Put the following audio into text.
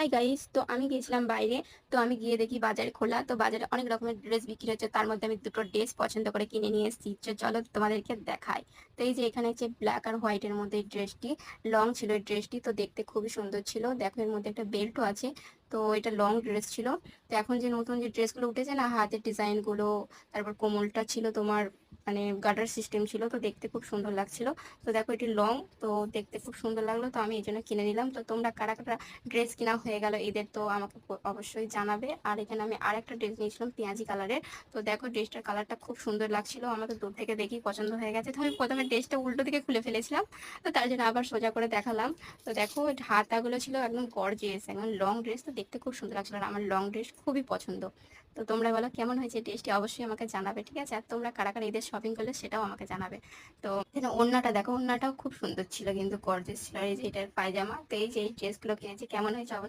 Hi guys, তো আমি গিয়েছিলাম বাইরে। তো আমি গিয়ে দেখি বাজারে খোলা, তো বাজারে অনেক রকমের ড্রেস বিক্রি হচ্ছে। তার মধ্যে আমি দুটো ড্রেস পছন্দ করে কিনে নিয়ে এসেছি। চলো তোমাদেরকে দেখাই। তো এই যে এখানে হচ্ছে ব্ল্যাক আর হোয়াইটের মধ্যে ড্রেসটি লং ছিল। এই ড্রেসটি তো দেখতে খুবই সুন্দর ছিল। দেখো এর মধ্যে একটা বেল্টও আছে। তো এটা লং ড্রেস ছিল। তো এখন যে নতুন যে ড্রেসগুলো উঠেছে না, হাতের ডিজাইনগুলো, তারপর কোমলটা ছিল তোমার মানে গার্ডার সিস্টেম ছিল, তো দেখতে খুব সুন্দর লাগছিল। তো দেখো এটি লং, তো দেখতে খুব সুন্দর লাগলো, তো আমি এই জন্য কিনে নিলাম। তো তোমরা কারা কারা ড্রেস কেনা হয়ে গেল ঈদের, তো আমাকে অবশ্যই জানাবে। আর এখানে আমি আর একটা ড্রেস নিয়েছিলাম পেঁয়াজি কালারের। তো দেখো ড্রেসটার কালারটা খুব সুন্দর লাগছিল, আমাকে দূর থেকে দেখি পছন্দ হয়ে গেছে। তো আমি প্রথমে ড্রেসটা উল্টো দিকে খুলে ফেলেছিলাম, তো তার জন্য আবার সোজা করে দেখালাম। তো দেখো হাতাগুলো ছিল একদম গর্জিয়াস, একদম লং ড্রেস, তো দেখতে খুব সুন্দর লাগছিল। আর আমার লং ড্রেস খুবই পছন্দ। তো তোমরা বলো কেমন হয়েছে ড্রেসটি, অবশ্যই আমাকে জানাবে, ঠিক আছে? আর তোমরা কারা কারা ঈদের শপিং করলে সেটাও আমাকে জানাবে। তো এখানে ওড়নাটা দেখো, ওড়নাটাও খুব সুন্দর ছিল, কিন্তু গর্জিয়াস ছিল। আর এই যে এটার পায়জামা। তো এই যে এই ড্রেসগুলো কিনেছি, কেমন হয়েছে অবশ্যই